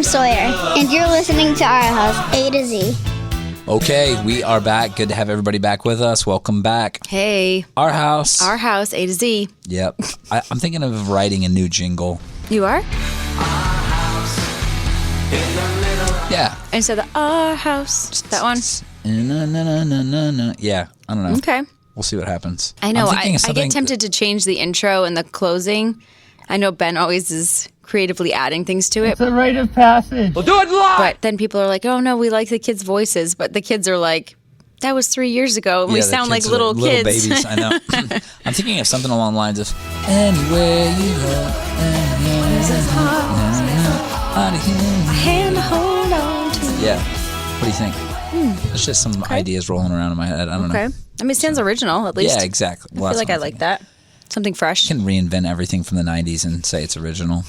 I'm Sawyer, and you're listening to Our House, A to Z. Okay, we are back. Good to have everybody back with us. Welcome back. Hey. Our House. Our House, A to Z. Yep. I'm thinking of writing a new jingle. You are? Yeah. Instead of Our House. That one? Yeah, I don't know. Okay. We'll see what happens. I know. I get tempted to change the intro and the closing. I know Ben always is creatively adding things to it. It's a rite of passage. We'll do it live! But then people are like, oh, no, we like the kids' voices. But the kids are like, that was 3 years ago, and we sound like little kids. Little babies, I know. I'm thinking of something along the lines of, anywhere you go, hand to hold on to. Yeah. What do you think? There's just some ideas rolling around in my head. I don't know. Okay. I mean, it sounds original, at least. Yeah, exactly. I feel like I like that. Something fresh. You can reinvent everything from the 90s and say it's original.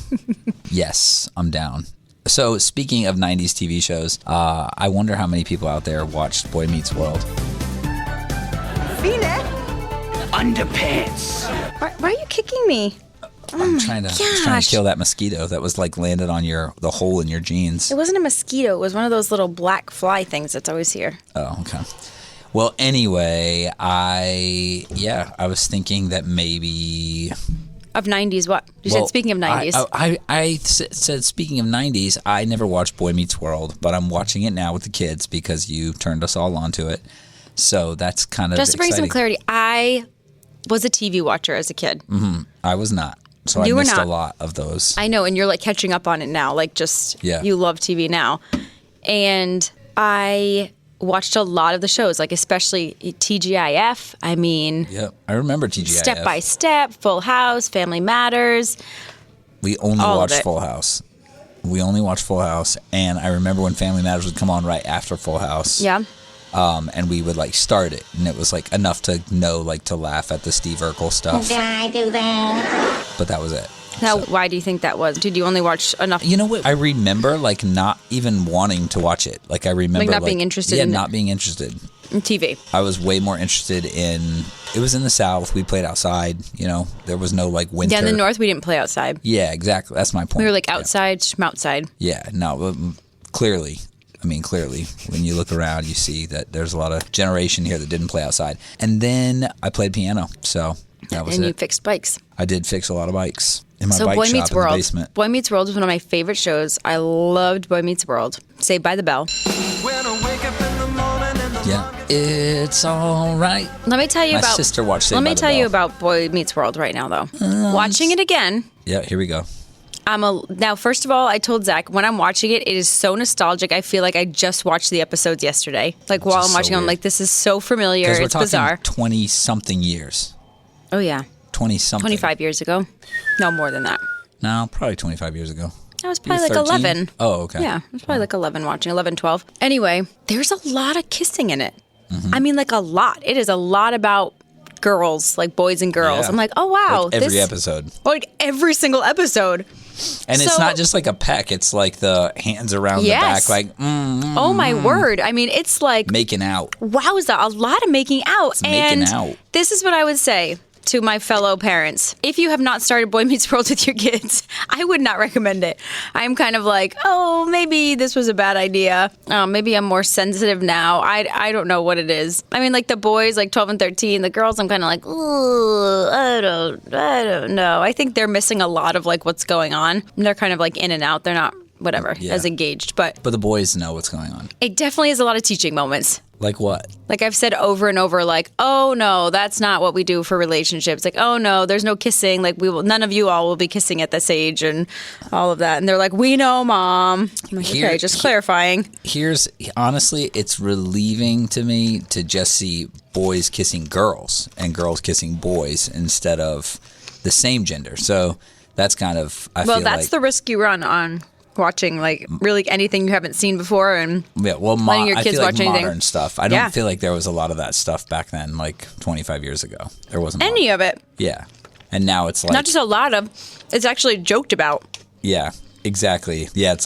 Yes, I'm down. So, speaking of 90s TV shows, I wonder how many people out there watched Boy Meets World. V-neck. Underpants. Why are you kicking me? I'm trying to kill that mosquito that was like landed on the hole in your jeans. It wasn't a mosquito. It was one of those little black fly things that's always here. Oh, okay. Well, anyway, I was thinking that maybe... Of 90s, what? You said speaking of 90s. I said speaking of 90s, I never watched Boy Meets World, but I'm watching it now with the kids because you turned us all onto it. So that's kind of Just to bring exciting. some clarity, I was a TV watcher as a kid. Mm-hmm. I was not. So I missed a lot of those. I know, and you're like catching up on it now. Like you love TV now. And I watched a lot of the shows, like especially TGIF. I mean, yep, I remember TGIF. Step by Step, Full House, Family Matters. We only watched Full House. And I remember when Family Matters would come on right after Full House. Yeah. And we would like start it, and it was like enough to know, like, to laugh at the Steve Urkel stuff. Did I do that? But that was it. Now, why do you think that was? Did you only watch enough? You know what? I remember like not even wanting to watch it. Like I remember not being interested. Yeah, not being interested In TV. I was way more interested in. It was in the South. We played outside. You know, there was no like winter. Yeah, in the North, we didn't play outside. Yeah, exactly. That's my point. We were like outside, schmoutside. Yeah, no, clearly. I mean, clearly, when you look around, you see that there's a lot of generation here that didn't play outside. And then I played piano, so that was it. And you fixed bikes. I did fix a lot of bikes in my So bike Boy shop Meets in the World. basement. Boy Meets World was one of my favorite shows. I loved Boy Meets World. Saved by the Bell. Yeah, it's all right. Let me tell you My sister watched Saved by the Let me tell Bell. you about Boy Meets World right now, though. Watching it again. Yeah, here we go. Now, first of all, I told Zach, when I'm watching it, it is so nostalgic. I feel like I just watched the episodes yesterday. Like, while I'm watching, I'm like, this is so familiar. Because we're it's talking bizarre. 20-something years. Oh, yeah. 20-something. 25 years ago. No, more than that. No, probably 25 years ago. I was probably like 13? 11. Oh, okay. Yeah, I was probably like 11 watching, 11, 12. Anyway, there's a lot of kissing in it. Mm-hmm. I mean, like a lot. It is a lot about girls, like boys and girls. Yeah. I'm like, oh, wow. Like every episode. Like every single episode. And it's not just like a peck. It's like the hands around the back, like, oh, my word. I mean, it's like... making out. Wowza, a lot of making out. It's making out. This is what I would say to my fellow parents. If you have not started Boy Meets World with your kids, I would not recommend it. I'm kind of like, oh, maybe this was a bad idea. Maybe I'm more sensitive now. I don't know what it is. I mean, like the boys, like 12 and 13, the girls, I'm kind of like, ooh, I don't know. I think they're missing a lot of like what's going on. And they're kind of like in and out. They're not, whatever, as engaged. But the boys know what's going on. It definitely is a lot of teaching moments. Like what? Like I've said over and over, like, oh no, that's not what we do for relationships. Like, oh no, there's no kissing. Like none of you all will be kissing at this age and all of that. And they're like, we know, Mom. I'm like, okay, just clarifying. Honestly, it's relieving to me to just see boys kissing girls and girls kissing boys instead of the same gender. So that's kind of, I feel that's like, the risk you run on watching like really anything you haven't seen before and letting your kids watch anything. Modern stuff. I don't feel like there was a lot of that stuff back then, like 25 years ago. There wasn't any of it. Yeah. And now it's like not just a lot of, it's actually joked about. Yeah, exactly. Yeah, it's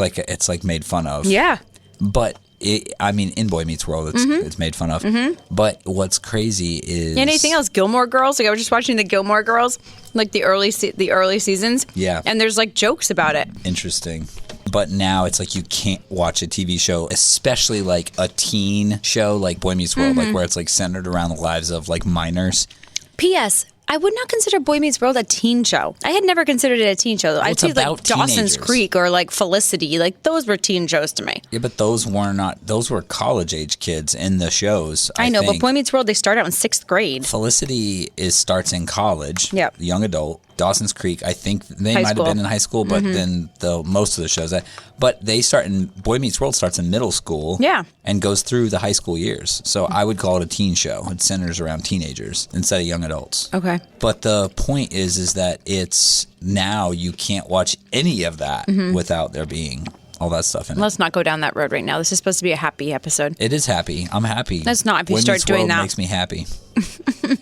like made fun of. Yeah. But in Boy Meets World, it's made fun of. Mm-hmm. But what's crazy is anything else? Gilmore Girls. Like I was just watching the Gilmore Girls, like the early seasons. Yeah. And there's like jokes about it. Interesting. but now it's like you can't watch a TV show, especially like a teen show like Boy Meets World, like where it's like centered around the lives of like minors. P.S. I would not consider Boy Meets World a teen show. I had never considered it a teen show. I'd say like Dawson's Creek or like Felicity. Like those were teen shows to me. Yeah, but those were college age kids in the shows. I know, but Boy Meets World, they start out in 6th grade. Felicity starts in college. Yep. Young adult. Dawson's Creek, I think they might have been in high school, but then most of the shows. But they start in Boy Meets World starts in middle school. Yeah. And goes through the high school years. So I would call it a teen show. It centers around teenagers instead of young adults. Okay. But the point is that it's now you can't watch any of that without there being all that stuff in it. Let's not go down that road right now. This is supposed to be a happy episode. It is happy. I'm happy. Let's not if you Boy start Meets doing World that. Makes me happy.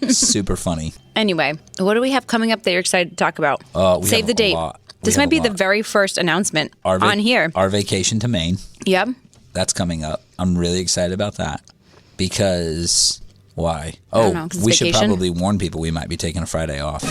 Super funny. Anyway, what do we have coming up that you're excited to talk about? We Save have the date. a lot. This might be the very first announcement on here. Our vacation to Maine. Yep. That's coming up. I'm really excited about that because why? don't know, 'cause it's we should vacation? probably warn people we might be taking a Friday off.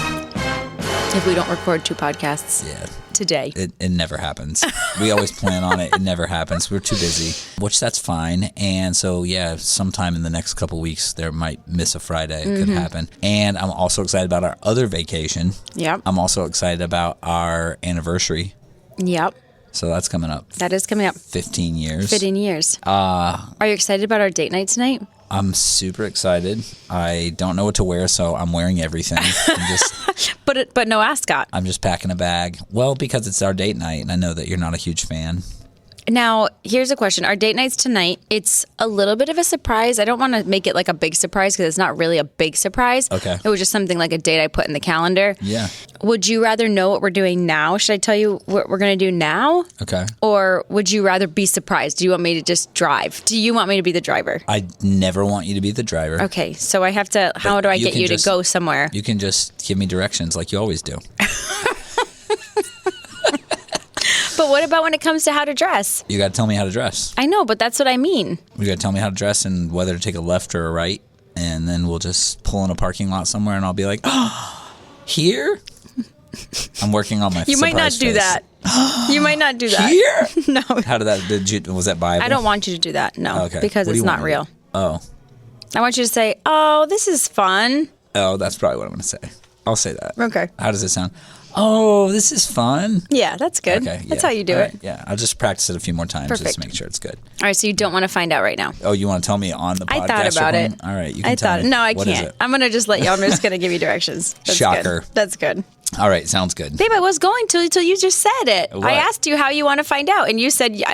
If we don't record 2 podcasts today. It never happens. We always plan on it. It never happens. We're too busy, which that's fine. And so, sometime in the next couple weeks, there might miss a Friday. It could happen. And I'm also excited about our other vacation. Yep. I'm also excited about our anniversary. Yep. So that's coming up. That is coming up. 15 years. 15 years. Are you excited about our date night tonight? I'm super excited. I don't know what to wear, so I'm wearing everything. But no ascot. I'm just packing a bag. Well, because it's our date night, and I know that you're not a huge fan. Now, here's a question. Our date night's tonight. It's a little bit of a surprise. I don't want to make it like a big surprise because it's not really a big surprise. Okay. It was just something like a date I put in the calendar. Yeah. Would you rather know what we're doing now? Should I tell you what we're going to do now? Okay. Or would you rather be surprised? Do you want me to just drive? Do you want me to be the driver? I never want you to be the driver. Okay. So I have to, how do I get you to go somewhere? You can just give me directions like you always do. But what about when it comes to how to dress? You got to tell me how to dress. I know, but that's what I mean. You got to tell me how to dress and whether to take a left or a right. And then we'll just pull in a parking lot somewhere and I'll be like, oh, here? I'm working on my You might not surprise do face. that. You might not do that. Here? No. How did that, was that Bible? I don't want you to do that. No. Okay. Because What do it's you not want me to real. do? Oh. I want you to say, oh, this is fun. Oh, that's probably what I'm going to say. I'll say that. Okay. How does it sound? Oh, this is fun. Yeah, that's good. Okay. That's yeah. how you do All it. right, yeah, I'll just practice it a few more times just Perfect. to make sure it's good. All right, so you don't want to find out right now. Oh, you want to tell me on the podcast? I thought about you're it. going? All right, you can tell me. No, I What is can't. it? I'm going to just let you. I'm just going to give you directions. That's Shocker. Good. That's good. All right, sounds good. Babe, I was going to until you just said it. What? I asked you how you want to find out, and you said you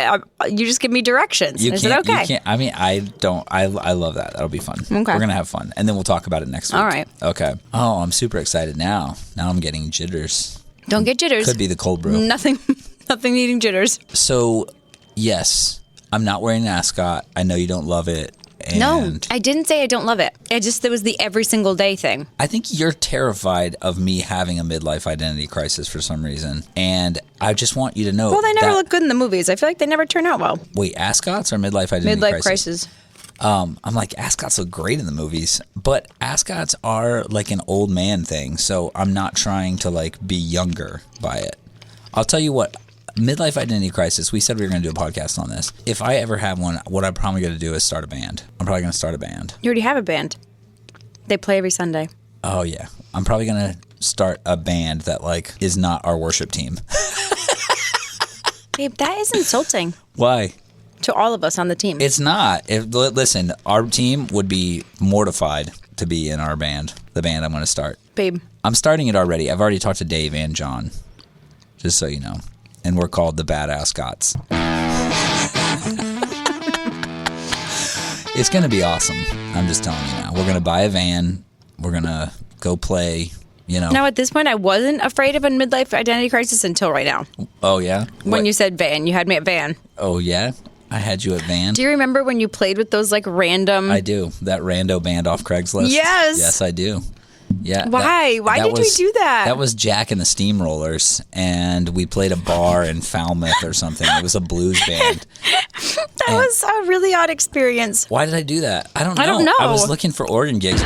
just give me directions. You I said, okay. You can't. I mean, I don't. I love that. That'll be fun. Okay. We're gonna have fun, and then we'll talk about it next week. All right. Okay. Oh, I'm super excited now. Now I'm getting jitters. Don't get jitters. Could be the cold brew. Nothing needing jitters. So, yes, I'm not wearing an ascot. I know you don't love it. And No, I didn't say I don't love it. It was the every single day thing. I think you're terrified of me having a midlife identity crisis for some reason. And I just want you to know. Well, they never look good in the movies. I feel like they never turn out well. Wait, ascots or midlife identity Midlife crisis? crisis. I'm like, ascots look great in the movies, but ascots are like an old man thing. So I'm not trying to like be younger by it. I'll tell you what. Midlife identity crisis, we said we were going to do a podcast on this. If I ever have one, what I'm probably going to do is start a band. I'm probably going to start a band. You already have a band. They play every Sunday. Oh, yeah. I'm probably going to start a band that, like, is not our worship team. Babe, that is insulting Why? to all of us on the team. It's not. Listen, our team would be mortified to be in our band, the band I'm going to start. Babe. I'm starting it already. I've already talked to Dave and John, just so you know. And we're called the Badass Scots. It's going to be awesome. I'm just telling you now. We're going to buy a van. We're going to go play, you know. Now, at this point, I wasn't afraid of a midlife identity crisis until right now. Oh, yeah? When What? you said van, you had me at van. Oh, yeah? I had you at van. Do you remember when you played with those like random... I do. That rando band off Craigslist. Yes. Yes, I do. Yeah. Why? Why did we do that? That was Jack and the Steamrollers, and we played a bar in Falmouth or something. It was a blues band. That was a really odd experience. Why did I do that? I don't know. I don't know. I was looking for organ gigs.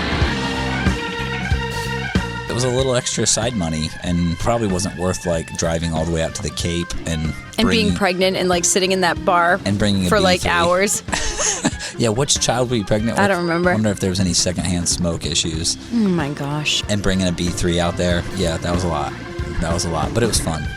It was a little extra side money and probably wasn't worth like driving all the way out to the Cape and being pregnant and like sitting in that bar and bringing for a like B3. hours. Yeah, which child were you pregnant with? I don't remember. I wonder if there was any secondhand smoke issues. Oh my gosh. And bringing a B3 out there. Yeah, that was a lot. But it was fun.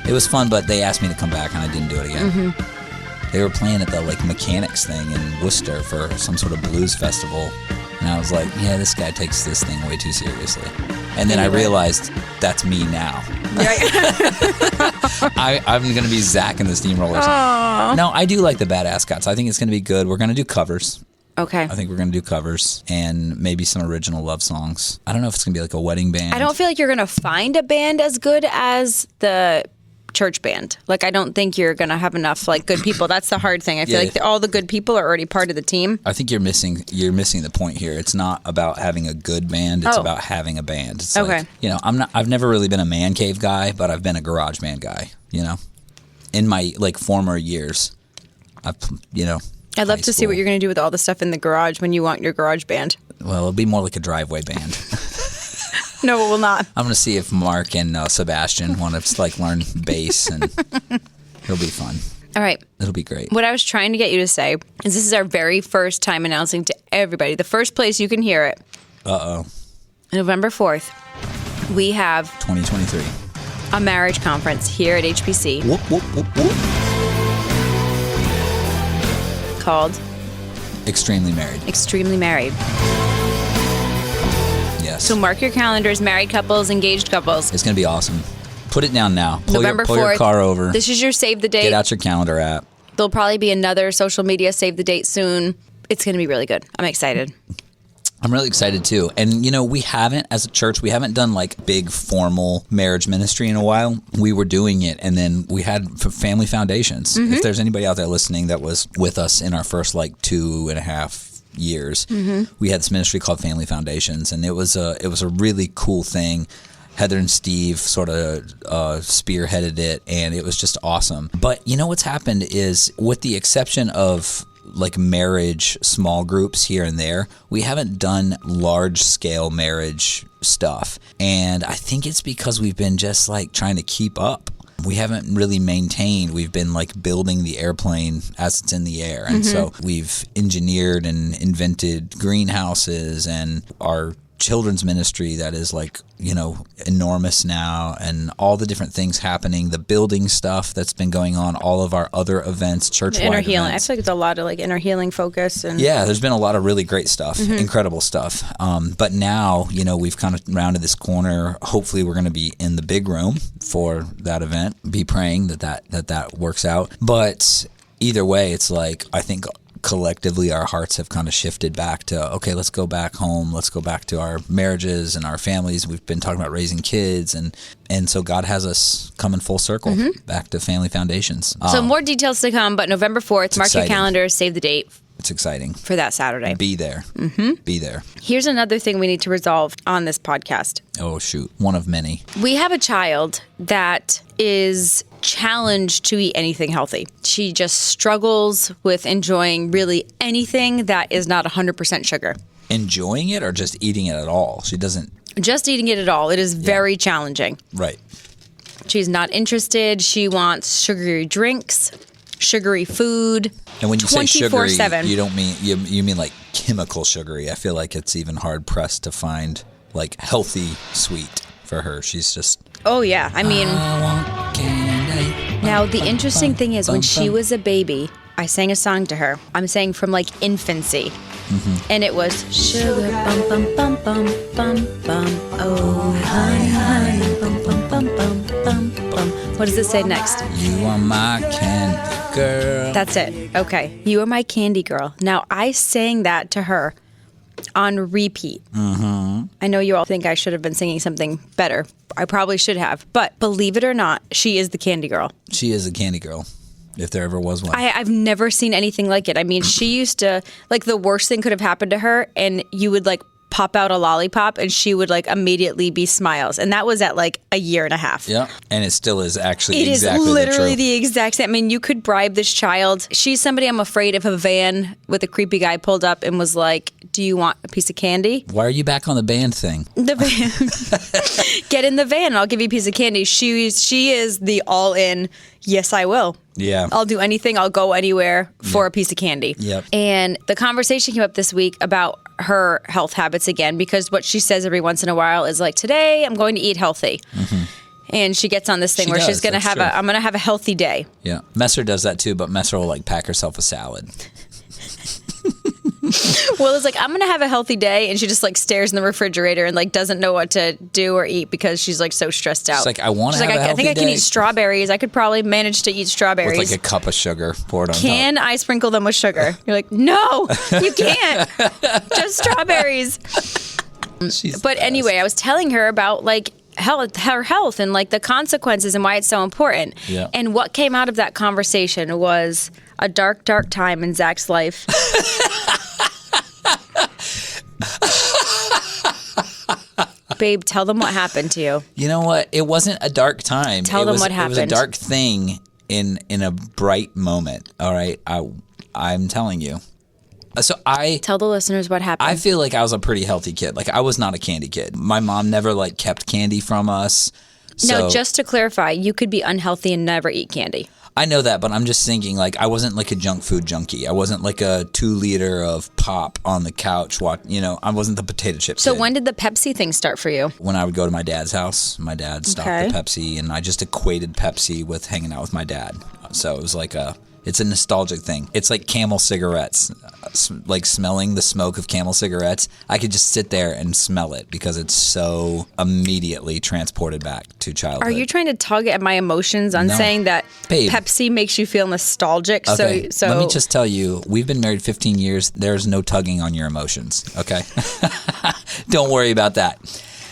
It was fun, but they asked me to come back and I didn't do it again. Mm-hmm. They were playing at the like mechanics thing in Worcester for some sort of blues festival. And I was like, yeah, this guy takes this thing way too seriously. And then I realized that's me now. I'm going to be Zac and the Steamrollers. Aww. No, I do like the Badass Cots. I think it's going to be good. We're going to do covers. Okay. I think we're going to do covers and maybe some original love songs. I don't know if it's going to be like a wedding band. I don't feel like you're going to find a band as good as the church band. Like, I don't think you're going to have enough like good people. That's the hard thing. I feel like all the good people are already part of the team. I think you're missing the point here. It's not about having a good band. It's about having a band. It's like, you know, I've never really been a man cave guy, but I've been a garage band guy, you know, in my like former years. I'd love to see what you're going to do with all the stuff in the garage when you want your garage band. Well, it'll be more like a driveway band. No, it will not. I'm going to see if Mark and Sebastian want to like learn bass, and it'll be fun. All right. It'll be great. What I was trying to get you to say is this is our very first time announcing to everybody, the first place you can hear it. Uh-oh. November 4th, we have 2023. A marriage conference here at HPC. Whoop, whoop, whoop, whoop. Called Extremely Married. Extremely Married. Yes. So mark your calendars, married couples, engaged couples. It's going to be awesome. Put it down now. Pull November 4th. Your car over. This is your save the date. Get out your calendar app. There'll probably be another social media save the date soon. It's going to be really good. I'm excited. I'm really excited too. And you know, we haven't, as a church, we haven't done like big formal marriage ministry in a while. We were doing it, and then we had Family Foundations. Mm-hmm. If there's anybody out there listening that was with us in our first like 2.5 years, we had this ministry called Family Foundations, and it was a really cool thing. Heather and Steve sort of spearheaded it, and it was just awesome. But you know what's happened is, with the exception of like marriage small groups here and there, we haven't done large scale marriage stuff. And I think it's because we've been just like trying to keep up. We haven't really maintained. We've been like building the airplane as it's in the air. And so we've engineered and invented greenhouses, and our children's ministry that is like, you know, enormous now, and all the different things happening, the building stuff that's been going on, all of our other events, church-wide inner healing. events. I feel like it's a lot of like inner healing focus. And yeah, there's been a lot of really great stuff, incredible stuff. But now, you know, we've kind of rounded this corner. Hopefully we're going to be in the big room for that event. Be praying that works out. But either way, it's like, I think collectively our hearts have kind of shifted back to, okay, let's go back home. Let's go back to our marriages and our families. We've been talking about raising kids, and so God has us coming full circle back to Family Foundations. So more details to come, but November 4th, mark your calendars, save the date. It's exciting. For that Saturday. Be there. Be there. Here's another thing we need to resolve on this podcast. Oh, shoot. One of many. We have a child that is challenged to eat anything healthy. She just struggles with enjoying really anything that is not 100% sugar. Enjoying it or just eating it at all? She doesn't... Just eating it at all. It is very challenging. Right. She's not interested. She wants sugary drinks, sugary food. And when you say sugary, 24/7. you don't mean you mean like chemical sugary. I feel like it's even hard pressed to find like healthy sweet for her. She's just... Oh yeah, I mean... I want candy. Now the interesting thing is, when she was a baby, I sang a song to her. I'm saying from like infancy. And it was sugar bum bum bum bum bum bum. Oh honey honey bum bum bum bum bum bum. What does it say next? You are my candy girl. That's it. Okay. You are my candy girl. Now I sang that to her on repeat. I know you all think I should have been singing something better. I probably should have. But believe it or not, she is the candy girl. She is a candy girl, if there ever was one. I've never seen anything like it. I mean, she used to, like, the worst thing could have happened to her, and you would, like, pop out a lollipop, and she would, like, immediately be smiles. And that was at, like, 1.5 years. Yeah, and it still is actually It exactly is literally the exact same. I mean, you could bribe this child. She's somebody I'm afraid if a van with a creepy guy pulled up and was like, do you want a piece of candy? Why are you back on the band thing? The van. Get in the van and I'll give you a piece of candy. She is the all-in, yes, I will. Yeah. I'll do anything. I'll go anywhere for a piece of candy. Yep. And the conversation came up this week about her health habits again, because what she says every once in a while is like, today I'm going to eat healthy. Mm-hmm. And she gets on this thing where she's going to have I'm going to have a healthy day. Yeah. Messer does that too, but Messer will like pack herself a salad. Well, it's like, I'm going to have a healthy day. And she just like stares in the refrigerator and like doesn't know what to do or eat because she's like so stressed out. She's like, I want to have a healthy day. I think I can eat strawberries. I could probably manage to eat strawberries. With like a cup of sugar poured on top. Can I sprinkle them with sugar? You're like, no, you can't. Just strawberries. But anyway, I was telling her about like her health and like the consequences and why it's so important. Yeah. And what came out of that conversation was a dark, dark time in Zach's life. Babe, tell them what happened to you. You know what? It wasn't a dark time. Tell them what happened. It was a dark thing in a bright moment. All right, I'm telling you. So tell the listeners what happened. I feel like I was a pretty healthy kid. Like I was not a candy kid. My mom never like kept candy from us. No, just to clarify, you could be unhealthy and never eat candy. I know that, but I'm just thinking, like, I wasn't like a junk food junkie. I wasn't like a 2-liter of pop on the couch. I wasn't the potato chip So kid. when did the Pepsi thing start for you? When I would go to my dad's house, my dad stocked the Pepsi, and I just equated Pepsi with hanging out with my dad. So it was like it's a nostalgic thing. It's like Camel cigarettes, like smelling the smoke of Camel cigarettes. I could just sit there and smell it because it's so immediately transported back to childhood. Are you trying to tug at my emotions on saying that Babe. Pepsi makes you feel nostalgic? Okay. So Let me just tell you, we've been married 15 years. There's no tugging on your emotions, okay? Don't worry about that.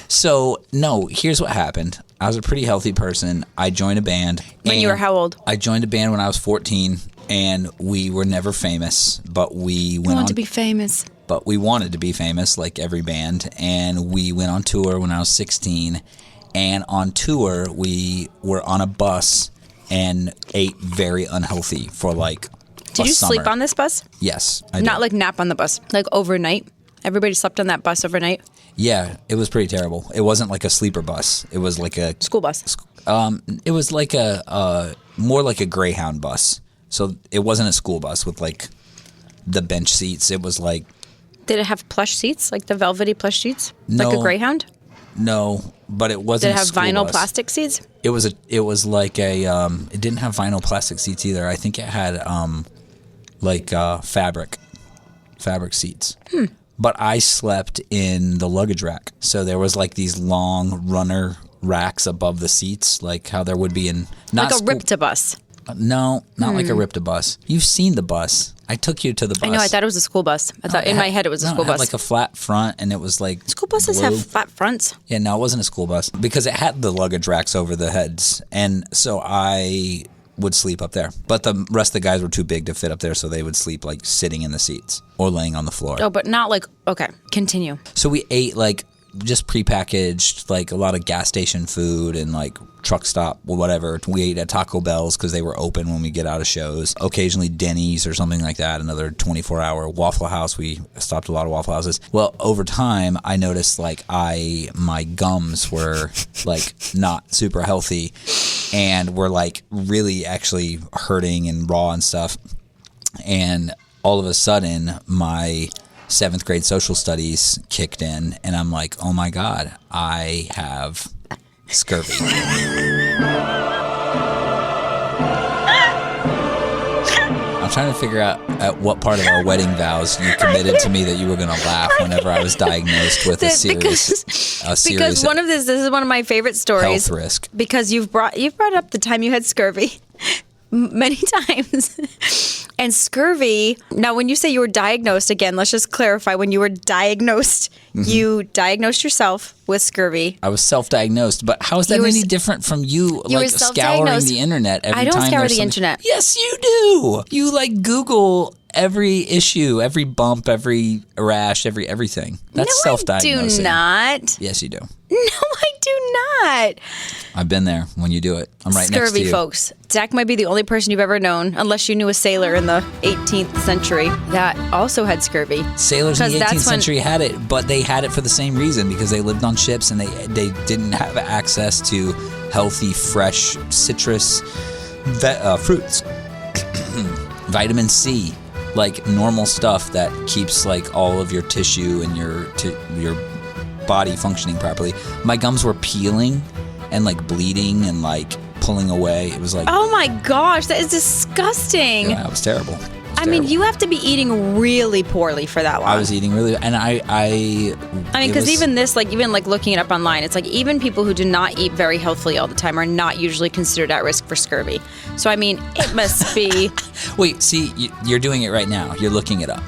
So, no, here's what happened. I was a pretty healthy person. I joined a band. When you were how old? I joined a band when I was 14, and we were never famous, but we went on. I want to be famous. But we wanted to be famous, like every band, and we went on tour when I was 16. And on tour, we were on a bus and ate very unhealthy for like Did you sleep on this bus? Yes, I Not did. like nap on the bus, like overnight? Everybody slept on that bus overnight? Yeah, it was pretty terrible. It wasn't like a sleeper bus. It was like a school bus. It was like a more like a Greyhound bus. So it wasn't a school bus with like the bench seats. It was like. Did it have plush seats, like the velvety plush seats, no, like a Greyhound? No, but it wasn't. Did it have vinyl bus. plastic seats? It was like a. It didn't have vinyl plastic seats either. I think it had fabric seats. But I slept in the luggage rack. So there was like these long runner racks above the seats, like how there would be in like a Ripta bus. No, not like a Ripta bus. You've seen the bus. I took you to the bus. I know. I thought it was a school bus. I thought in my head it was a school it had bus. like a flat front, and it was like school buses blue. have flat fronts. Yeah, no, it wasn't a school bus because it had the luggage racks over the heads, and so I would sleep up there. But the rest of the guys were too big to fit up there, so they would sleep like sitting in the seats or laying on the floor. Oh, but not like, okay, continue. So we ate like just prepackaged, like a lot of gas station food and like truck stop or whatever. We ate at Taco Bell's because they were open when we get out of shows. Occasionally Denny's or something like that. Another 24-hour Waffle House. We stopped a lot of Waffle Houses. Well, over time, I noticed like my gums were like not super healthy and were like really actually hurting and raw and stuff. And all of a sudden, my 7th grade social studies kicked in, and I'm like, oh my God, I have scurvy. I'm trying to figure out at what part of our wedding vows you committed to me that you were going to laugh whenever I was diagnosed with a serious because one of this is one of my favorite stories. Health risk. Because you've brought up the time you had scurvy many times. And scurvy, now when you say you were diagnosed, again, let's just clarify, when you were diagnosed, you diagnosed yourself with scurvy. I was self-diagnosed, but how is that any different from you like scouring the internet every time? I don't scour the internet. Yes, you do. You like Google every issue, every bump, every rash, everything. That's self-diagnosing. No, I do not. Yes, you do. No, I do not. I've been there when you do it. I'm right next to Scurvy, you. folks. Zach might be the only person you've ever known, unless you knew a sailor in the 18th century that also had scurvy. Sailors in the 18th Because century had it, but they had it for the same reason, because they lived on ships and they didn't have access to healthy, fresh citrus fruits. Vitamin C, like normal stuff that keeps like all of your tissue and your body functioning properly. My gums were peeling and like bleeding and like pulling away. It was like, Oh my gosh, that is disgusting. yeah, it was terrible. I mean, you have to be eating really poorly for that long. I was eating really, and I mean, because even looking it up online, it's like even people who do not eat very healthily all the time are not usually considered at risk for scurvy. So, I mean, it must be... Wait, see, you're doing it right now. You're looking it up.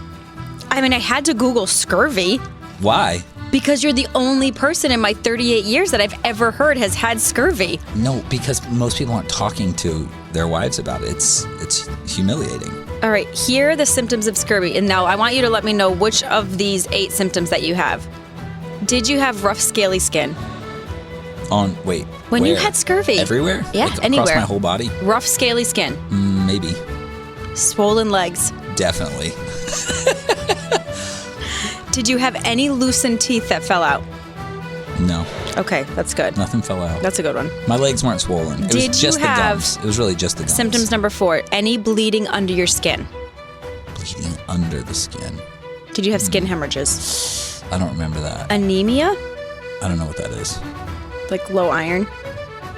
I mean, I had to Google scurvy. Why? Because you're the only person in my 38 years that I've ever heard has had scurvy. No, because most people aren't talking to their wives about it. It's humiliating. All right, here are the symptoms of scurvy. And now I want you to let me know which of these 8 symptoms that you have. Did you have rough, scaly skin? When you where? had scurvy. Everywhere? Yeah, like, anywhere. Across my whole body? Rough, scaly skin. Maybe. Swollen legs. Definitely. Did you have any loosened teeth that fell out? No. Okay, that's good. Nothing fell out. That's a good one. My legs weren't swollen. It Did was just you the have gums. It was really just the gums. Symptoms number 4, any bleeding under your skin. Bleeding under the skin. Did you have skin hemorrhages? I don't remember that. Anemia? I don't know what that is. Like low iron?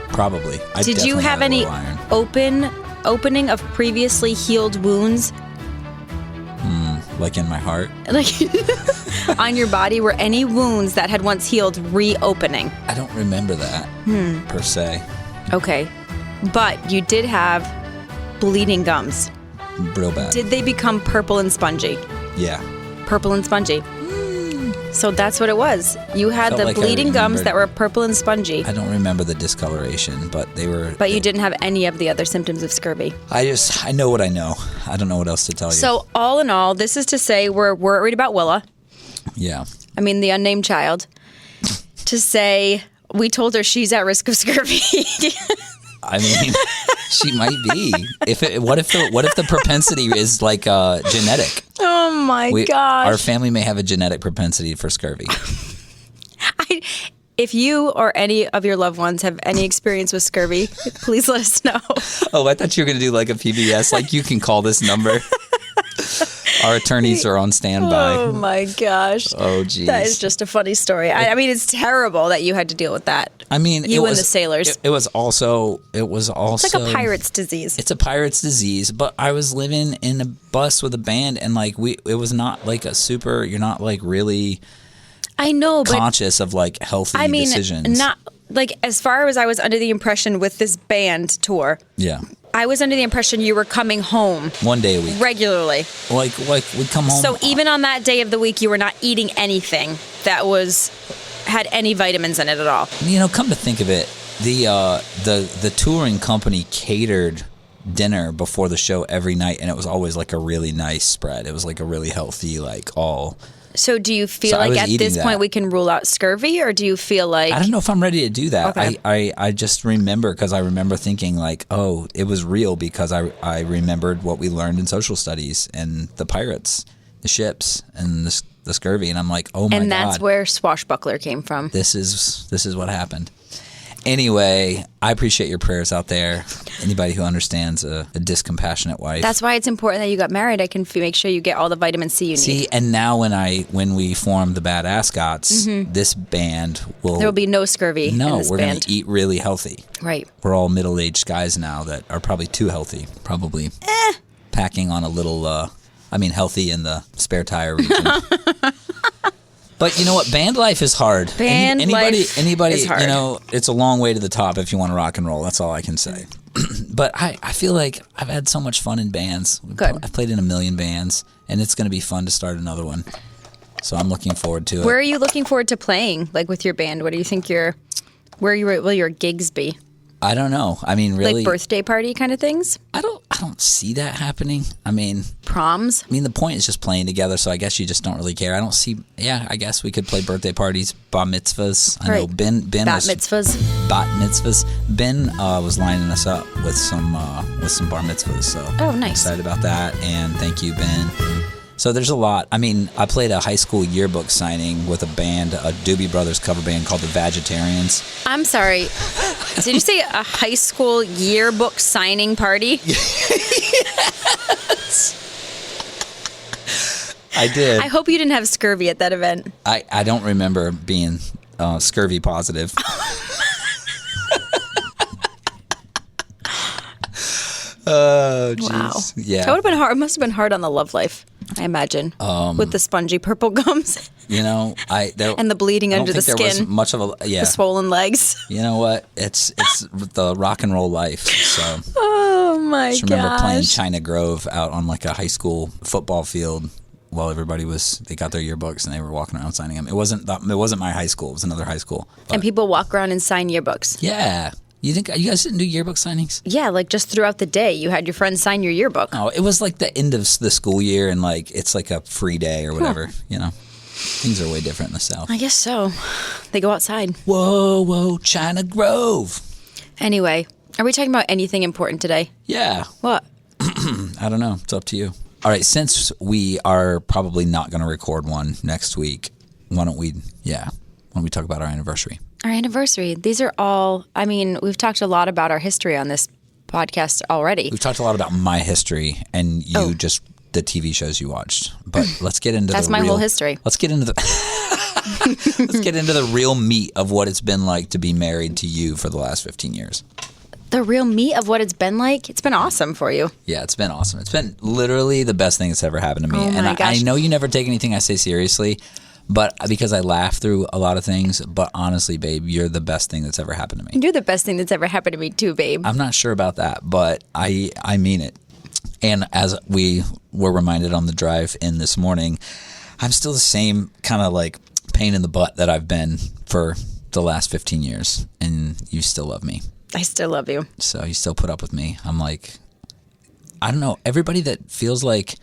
Probably. Did you have any opening of previously healed wounds? Like in my heart? Like on your body, were any wounds that had once healed reopening? I don't remember that per se. Okay. But you did have bleeding gums. Real bad. Did they become purple and spongy? Yeah. Purple and spongy. So that's what it was. You had Felt the like I bleeding gums remembered. that were purple and spongy. I don't remember the discoloration, but they were... But you didn't have any of the other symptoms of scurvy. I know what I know. I don't know what else to tell you. So all in all, this is to say we're worried about Willa. Yeah. I mean, the unnamed child. To say we told her she's at risk of scurvy. I mean, she might be. What if the propensity is like genetic? Oh my gosh. Our family may have a genetic propensity for scurvy. If you or any of your loved ones have any experience with scurvy, please let us know. Oh, I thought you were going to do like a PBS, like you can call this number. Our attorneys are on standby. Oh my gosh. Oh, geez. That is just a funny story. I mean, it's terrible that you had to deal with that. I mean, you and the sailors. It was also. It's like a pirate's disease. It's a pirate's disease, but I was living in a bus with a band, and like it was not like a super. You're not like really. I know, but conscious of like healthy decisions. Not like as far as I was under the impression with this band tour. Yeah. I was under the impression you were coming home one day a week regularly. Like we'd come home. So even on that day of the week, you were not eating anything that had any vitamins in it at all. You know, come to think of it, the touring company catered dinner before the show every night, and it was always like a really nice spread. It was like a really healthy, like all. So do you feel like at this point we can rule out scurvy, or do you feel like... I don't know if I'm ready to do that. Okay. I just remember, because I remember thinking like, oh, it was real, because I remembered what we learned in social studies and the pirates, the ships, and the scurvy, and I'm like, oh my God. And that's where Swashbuckler came from. This is what happened. Anyway, I appreciate your prayers out there. Anybody who understands a discompassionate wife. That's why it's important that you got married. I can make sure you get all the vitamin C you need. See, and now when we form the Bad Ascots, this band will... There will be no scurvy in this we're band. going to eat really healthy. Right. We're all middle-aged guys now that are probably too healthy. Probably packing on a little, healthy in the spare tire region. But you know what? Band life is hard. Anybody, is hard. You know, it's a long way to the top if you want to rock and roll. That's all I can say. But I feel like I've had so much fun in bands. Good. I've played in 1 million bands, and it's going to be fun to start another one. So I'm looking forward to it. Where are you looking forward to playing, like with your band? What do you think will your gigs be? I don't know. I mean, really, like birthday party kind of things? I don't. don't see that happening. I mean, Proms? the point is just playing together, so I guess you just don't really care. I don't see. Yeah, I guess we could play birthday parties, bar mitzvahs. I know Ben Bat mitzvahs. Bat mitzvahs. Ben was lining us up with some bar mitzvahs, so Oh, I'm nice. excited about that. And thank you, Ben. So there's a lot. I mean, I played a high school yearbook signing with a band, a Doobie Brothers cover band called the Vegetarians. I'm sorry. Did you say a high school yearbook signing party? I did. I hope you didn't have scurvy at that event. I don't remember being scurvy positive. Oh, jeez. Wow. Yeah. That would have been hard. It must have been hard on the love life, I imagine, with the spongy purple gums and the bleeding under the There skin. was much of a The swollen legs. You know what? It's the rock and roll life. So Oh my just remember playing gosh. China Grove out on like a high school football field while everybody they got their yearbooks and they were walking around signing them. It wasn't my high school. It was another high school. But And people walk around and sign yearbooks. yeah. You think you guys didn't do yearbook signings? Yeah, like just throughout the day, you had your friends sign your yearbook. Oh, it was like the end of the school year and like it's like a free day or whatever, you know. Things are way different in the South. I guess so. They go outside. Whoa, China Grove. Anyway, are we talking about anything important today? Yeah. What? I don't know. It's up to you. All right, since we are probably not going to record one next week, why don't we talk about our anniversary? Our anniversary. These are all, we've talked a lot about our history on this podcast already. We've talked a lot about my history and you just the TV shows you watched. But let's get into That's my whole history. Let's get into the let's get into the real meat of what it's been like to be married to you for the last 15 years. The real meat of what it's been like? It's been awesome for you. Yeah, it's been awesome. It's been literally the best thing that's ever happened to me. Oh my and gosh. I know you never take anything I say seriously, but because I laugh through a lot of things. But honestly, babe, you're the best thing that's ever happened to me. You're the best thing that's ever happened to me too, babe. I'm not sure about that, but I mean it. And as we were reminded on the drive in this morning, I'm still the same kind of like pain in the butt that I've been for the last 15 years. And you still love me. I still love you. So you still put up with me. I'm like, I don't know. Everybody that feels like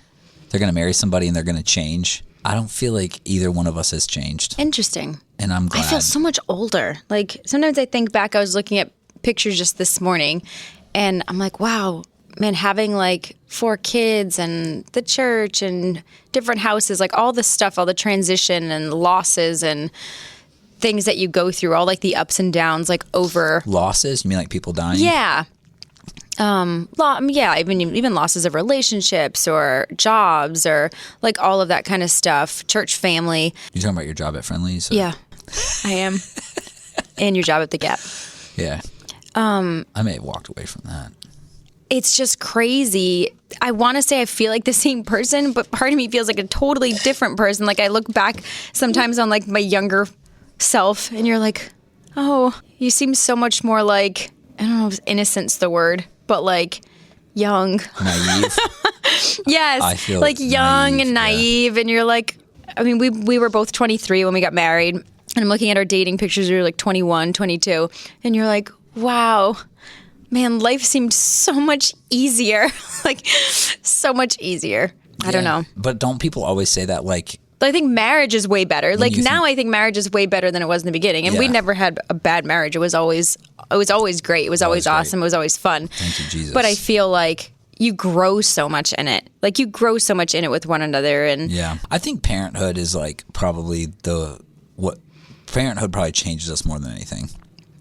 they're going to marry somebody and they're going to change, I don't feel like either one of us has changed. Interesting. And I'm glad. I feel so much older. Like sometimes I think back, I was looking at pictures just this morning and I'm like, wow, man, having like 4 kids and the church and different houses, like all the stuff, all the transition and losses and things that you go through, all like the ups and downs, like over Losses? You mean like people dying? Yeah. Even losses of relationships or jobs or like all of that kind of stuff. Church family. You talking about your job at Friendly's? Or? Yeah, I am. And your job at the Gap. Yeah. I may have walked away from that. It's just crazy. I want to say I feel like the same person, but part of me feels like a totally different person. Like I look back sometimes on like my younger self and you're like, oh, you seem so much more like, I don't know if innocent's the word, but like young. Naive. Yes. I feel like young naive, and naive. And you're like, we were both 23 when we got married. And I'm looking at our dating pictures. We were like 21, 22. And you're like, wow, man, life seemed so much easier. Like so much easier. I don't know. But don't people always say that like, I think marriage is way better. Like you now think- I think marriage is way better than it was in the beginning. And we Yeah. never had a bad marriage. It was always great. It was always great. awesome. It was always fun. Thank you, Jesus. But I feel like you grow so much in it. Like you grow so much in it with one another. And yeah, I think parenthood is like probably parenthood probably changes us more than anything.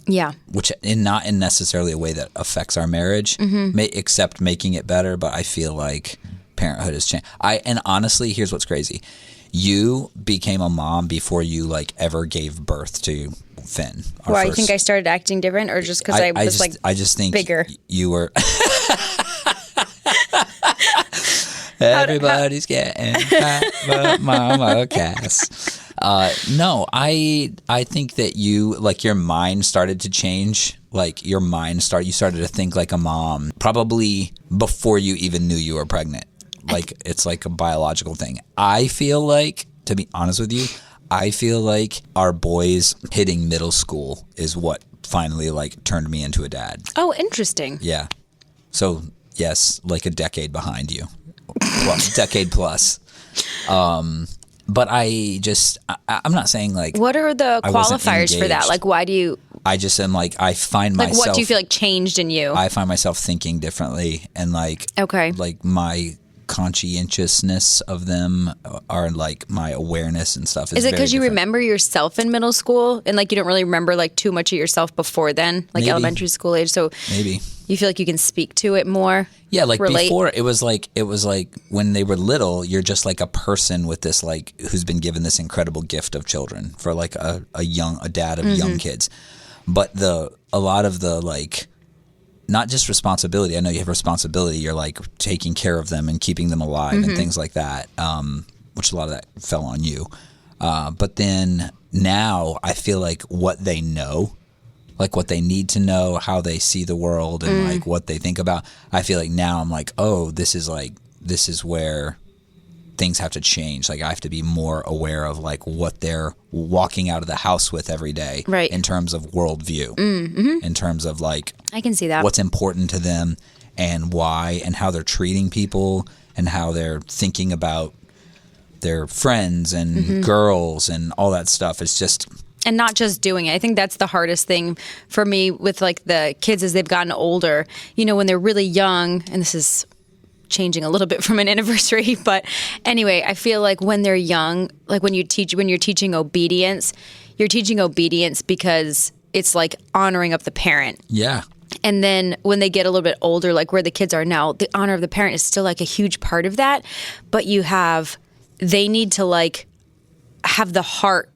yeah. Which not in necessarily a way that affects our marriage, except making it better. But I feel like parenthood has changed. And honestly, here's what's crazy: you became a mom before you like ever gave birth to Finn. Why, you think I started acting different, or just because I just think bigger? You were. Everybody's getting fat, but Mama Cass. No, I think that your mind started to change. Like you started to think like a mom probably before you even knew you were pregnant. Like it's like a biological thing. I feel like, to be honest with you, I feel like our boys hitting middle school is what finally like turned me into a dad. Oh, interesting. Yeah. So Yes, like a decade behind you. Decade plus. But I'm not saying like. What are the qualifiers for that? Like, why do you? I just am like, I find myself. Like, what do you feel like changed in you? I find myself thinking differently, and like. Okay. Like my conscientiousness of them, are like my awareness and stuff. Is it because you remember yourself in middle school and like you don't really remember like too much of yourself before then, like elementary school age? So maybe you feel like you can speak to it more. Yeah, like before it was like when they were little, you're just like a person with this like who's been given this incredible gift of children for like a dad of young kids, but a lot of the like. Not just responsibility. I know you have responsibility. You're like taking care of them and keeping them alive and things like that, which a lot of that fell on you. But then now I feel like what they know, like what they need to know, how they see the world and like what they think about. I feel like now I'm like, oh, this is where things have to change. Like I have to be more aware of like what they're walking out of the house with every day, right? In terms of worldview, in terms of like I can see that what's important to them and why and how they're treating people and how they're thinking about their friends and girls and all that stuff. It's just. And not just doing it. I think that's the hardest thing for me with like the kids as they've gotten older. You know, when they're really young, and this is changing a little bit from an anniversary, but anyway, I feel like when they're young, like when you're teaching obedience, you're teaching obedience because it's like honoring of the parent. Yeah. And then when they get a little bit older, like where the kids are now, the honor of the parent is still like a huge part of that. But they need to like have the heart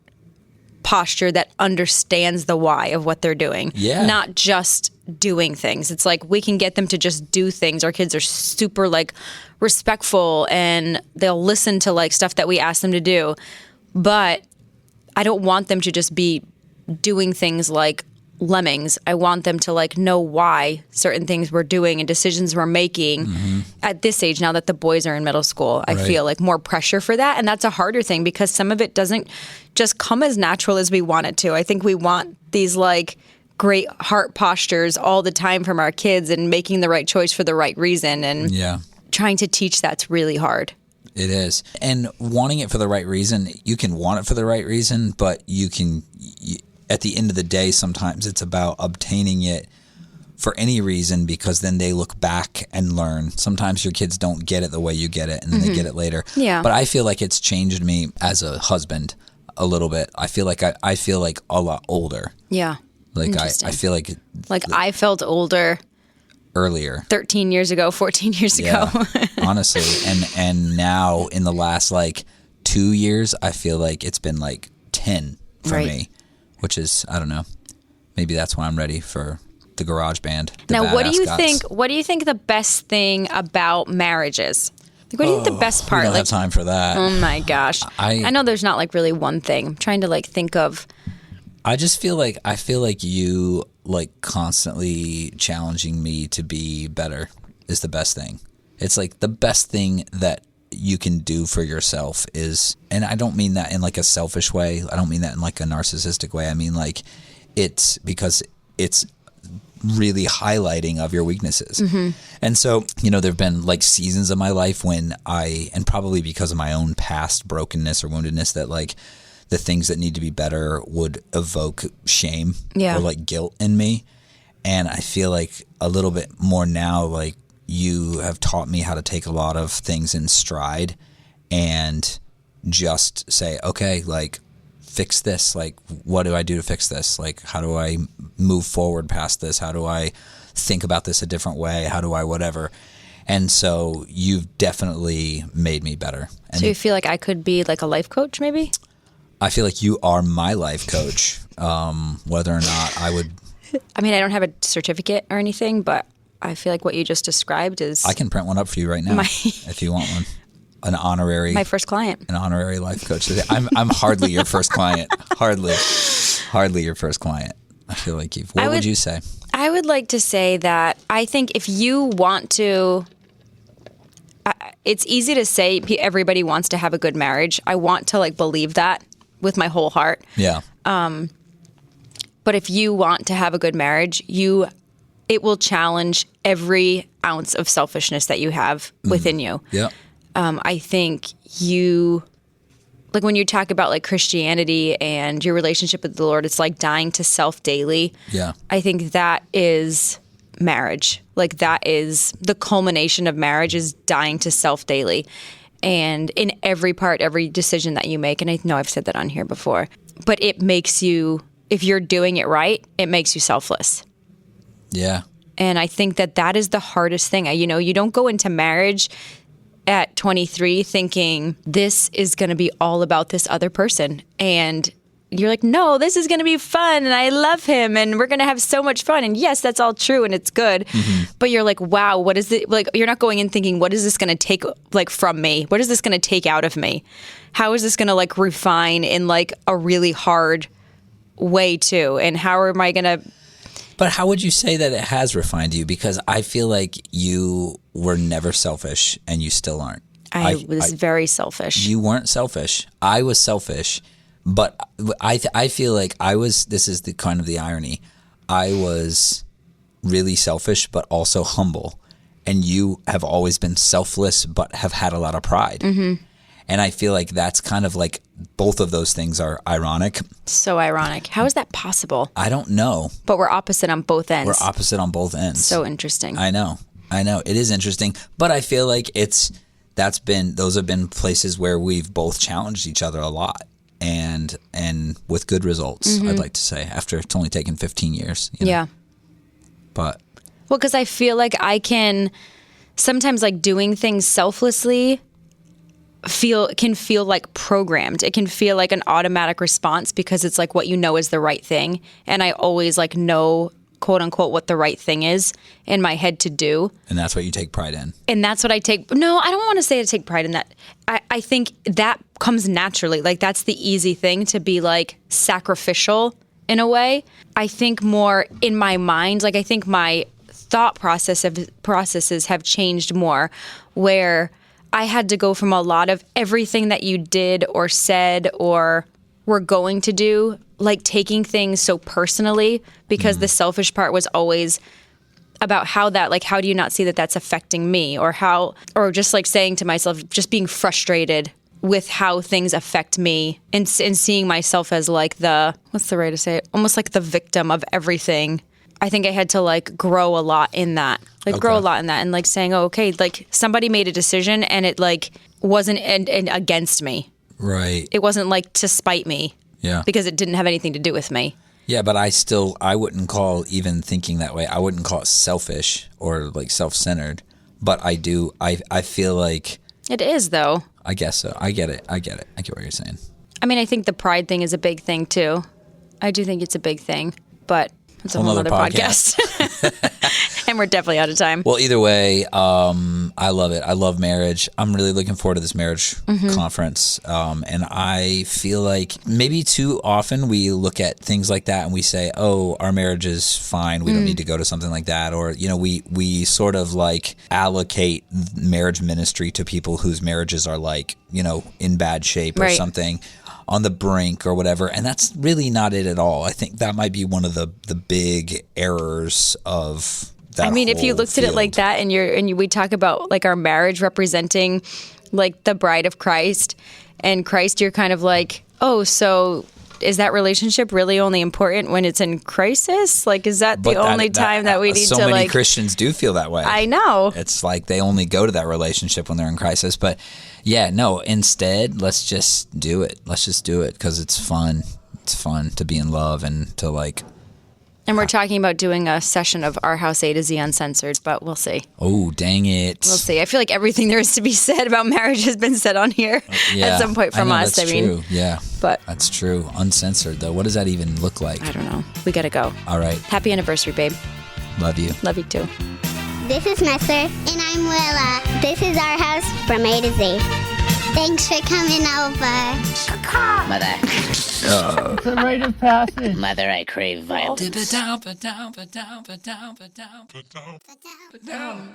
posture that understands the why of what they're doing. Yeah. Not just doing things. It's like we can get them to just do things. Our kids are super like respectful and they'll listen to like stuff that we ask them to do. But I don't want them to just be doing things like lemmings. I want them to like know why certain things we're doing and decisions we're making at this age now that the boys are in middle school. I feel like more pressure for that. And that's a harder thing because some of it doesn't just come as natural as we want it to. I think we want these like great heart postures all the time from our kids and making the right choice for the right reason. And trying to teach that's really hard. It is. And wanting it for the right reason, you can want it for the right reason, but at the end of the day, sometimes it's about obtaining it for any reason because then they look back and learn. Sometimes your kids don't get it the way you get it and then they get it later. Yeah. But I feel like it's changed me as a husband a little bit. I feel like I feel like a lot older. Yeah. Like I feel like I felt older earlier. 13 years ago, 14 years ago. Honestly. And now in the last like 2 years, I feel like it's been like 10 for me. Which is, I don't know, maybe that's why I'm ready for the garage band. Now, what do you think the best thing about marriage is? Like, what do you think the best part? We don't have time for that. Oh my gosh. I know there's not like really one thing. I'm trying to like think of. I feel like you like constantly challenging me to be better is the best thing. It's like the best thing that you can do for yourself is, and I don't mean that in like a selfish way. I don't mean that in like a narcissistic way. I mean like it's because it's really highlighting of your weaknesses. And so, you know, there've been like seasons of my life when and probably because of my own past brokenness or woundedness, that like the things that need to be better would evoke shame or like guilt in me. And I feel like a little bit more now, like, you have taught me how to take a lot of things in stride and just say, okay, like, fix this. Like, what do I do to fix this? Like, how do I move forward past this? How do I think about this a different way? How do I whatever? And so you've definitely made me better. And so you feel like I could be like a life coach maybe? I feel like you are my life coach, whether or not I would. I mean, I don't have a certificate or anything, but I feel like what you just described is... I can print one up for you right now if you want one. An honorary... My first client. An honorary life coach. I'm hardly your first client. Hardly your first client. I feel like you've... What would you say? I would like to say that I think if you want to... it's easy to say everybody wants to have a good marriage. I want to like believe that with my whole heart. Yeah. But if you want to have a good marriage, you it will challenge every ounce of selfishness that you have within you. Yeah. I think like when you talk about like Christianity and your relationship with the Lord, it's like dying to self daily. Yeah. I think that is marriage. Like that is the culmination of marriage, is dying to self daily. And in every part, every decision that you make, and I know I've said that on here before, but it makes you, if you're doing it right, it makes you selfless. Yeah. And I think that is the hardest thing. You don't go into marriage at 23 thinking this is going to be all about this other person. And you're like, no, this is going to be fun. And I love him. And we're going to have so much fun. And yes, that's all true. And it's good. Mm-hmm. But you're like, wow, what is it? Like, you're not going in thinking, what is this going to take like from me? What is this going to take out of me? How is this going to like refine in like a really hard way too? And how am I going to... But how would you say that it has refined you? Because I feel like you were never selfish, and you still aren't. I was very selfish. You weren't selfish. I was selfish, but I feel like I was. This is the kind of the irony. I was really selfish, but also humble, and you have always been selfless, but have had a lot of pride. Mm-hmm. And I feel like that's kind of like both of those things are ironic. So ironic. How is that possible? I don't know. But we're opposite on both ends. We're opposite on both ends. So interesting. I know. It is interesting. But I feel like those have been places where we've both challenged each other a lot. And with good results, I'd like to say, after it's only taken 15 years. Yeah. But. Well, because I feel like I can sometimes like doing things selflessly can feel like programmed. It can feel like an automatic response because it's like what you know is the right thing. And I always like know, quote unquote, what the right thing is in my head to do. And that's what you take pride in. And that's what I take. No, I don't want to say I take pride in that. I think that comes naturally. Like that's the easy thing, to be like sacrificial in a way. I think more in my mind, like I think my thought processes have changed more, where I had to go from a lot of everything that you did or said or were going to do, like taking things so personally, because the selfish part was always about how do you not see that that's affecting me, or just like saying to myself, just being frustrated with how things affect me, and seeing myself as like what's the way to say it? Almost like the victim of everything. I think I had to like grow a lot in that. And like saying, oh, okay, like somebody made a decision and it like wasn't and against me. Right. It wasn't like to spite me. Yeah. Because it didn't have anything to do with me. Yeah, but I wouldn't call even thinking that way, I wouldn't call it selfish or like self-centered. But I feel like... It is, though. I guess so. I get it. I get what you're saying. I mean, I think the pride thing is a big thing, too. I do think it's a big thing. But it's a whole other podcast. And we're definitely out of time. Well, either way, I love it. I love marriage. I'm really looking forward to this marriage conference. And I feel like maybe too often we look at things like that and we say, oh, our marriage is fine. We don't need to go to something like that. Or, we sort of like allocate marriage ministry to people whose marriages are like, in bad shape or something, on the brink or whatever. And that's really not it at all. I think that might be one of the big errors of that. I mean, if you looked at it like that and we talk about like our marriage representing like the bride of Christ and Christ, you're kind of like, oh, so is that relationship really only important when it's in crisis? Like, is that the only time that we need to like... So many Christians do feel that way. I know. It's like they only go to that relationship when they're in crisis. But yeah, no, instead, let's just do it. Let's just do it because it's fun. It's fun to be in love and to like... And we're talking about doing a session of Our House A to Z Uncensored, but we'll see. Oh, dang it. We'll see. I feel like everything there is to be said about marriage has been said on here at some point from us. That's true. Yeah. But that's true. Uncensored, though. What does that even look like? I don't know. We got to go. All right. Happy anniversary, babe. Love you. Love you, too. This is Messer. And I'm Willa. This is Our House from A to Z. Thanks for coming over. Mother. It's a rite of passage. Mother, I crave violence. Down.